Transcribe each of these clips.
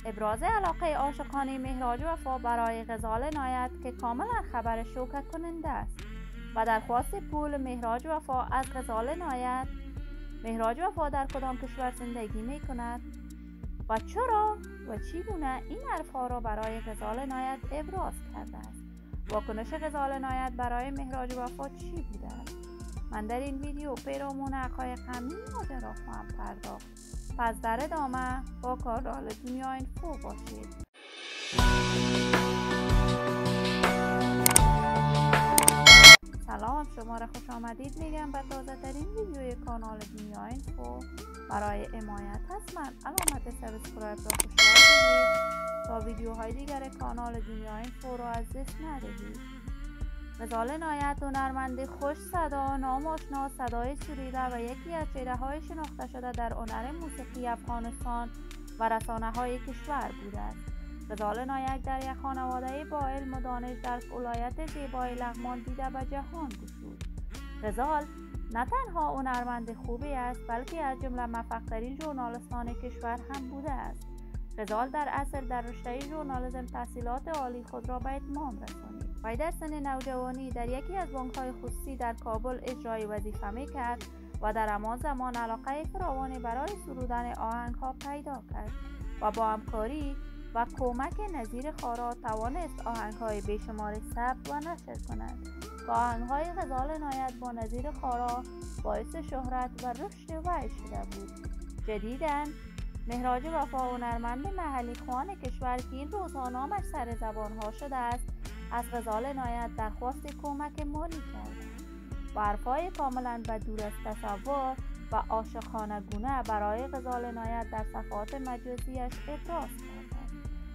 ابراز علاقه عاشقانه مهراج وفا برای غزال نایت که کاملا خبر شوکه کننده است و درخواست پول مهراج وفا از غزال نایت. مهراج وفا در کدام کشور زندگی می کند و چرا و چگونه این حرفها را برای غزال نایت ابراز کرده است؟ واکنش غزال نایت برای مهراج وفا چی بوده است؟ من در این ویدیو پیرامون حقایق همین ماجرا خواهم پرداخت. پس در ادامه با کانال دنیا اینفو باشید. سلام، شما را خوش آمدید میگم به تازه ترین ویدیوی کانال دنیا اینفو. برای حمایت حتما علامت سابسکرایب را فشار بدید تا ویدیوهای دیگر کانال دنیا اینفو را از دست ندهید. غزال نایت هنرمند خوش صدا، ناماشنا، صدای سریده و یکی از چهره‌های شناخته شده در هنر موسیقی افغانستان و رسانه‌های کشور بوده است. غزال نایت در یک خانواده با علم و دانش در ولایت زیبای لغمان دیده به جهان گشود. غزال نه تنها هنرمند خوبی است بلکه از جمله موفق‌ترین ژورنالیستان کشور هم بوده است. غزال در اصل در رشته ژورنالیسم تحصیلات عالی خود را به اتمام رسانید. وی در سن نوجوانی در یکی از بانک‌های خصوصی در کابل اجرای وظیفه می‌کرد و در همان زمان علاقه فراوانی برای سرودن آهنگ‌ها پیدا کرد و با همکاری و کمک نظیر خارا توانست آهنگ‌های بیشماری ثبت و نشر کند. آهنگ‌های غزال نایت با نظیر خارا باعث شهرت و رشد وی شده بود. جدیداً مهراج وفا هنرمند محلی خوان کشور که این روزها نامش سر زبان‌ها شده است از غزال نایت درخواست کمک مالی کرد و حرف‌های کاملا به دور از تصور و عاشقانه گونه برای غزال نایت در صفحات مجازیش ابراز کرده است.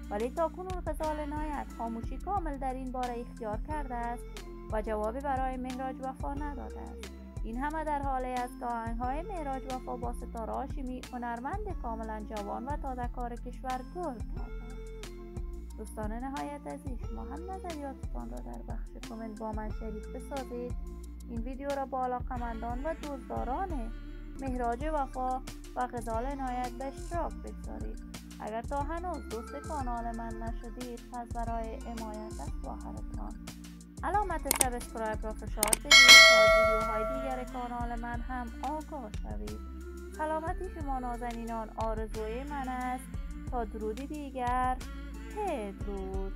ولی تاکنون غزال نایت خاموشی کامل در این باره اختیار کرده است و جوابی برای مهراج وفا نداده است. این همه در حالی است که آهنگ‌های مهراج وفا با ستاره هاشمی هنرمند کاملا جوان و تازه‌کار کشور گل کرده. دوستان نهایت عزیز، شما هم نظریاتتان را در بخش کامنت با من شریک بسازید. این ویدیو را با علاقه‌مندان و دوستداران مهراج وفا و غزال نایت به اشتراک بگذارید. اگر تا هنوز دوست کانال من نشدید پس برای حمایت از خواهرتان علامت سابسکرایب را فشار بدید تا از ویدیوهای دیگر کانال من هم آگاه شوید. سلامتی شما نازنینان آرزوی من است. تا درودی دیگر، بدرود.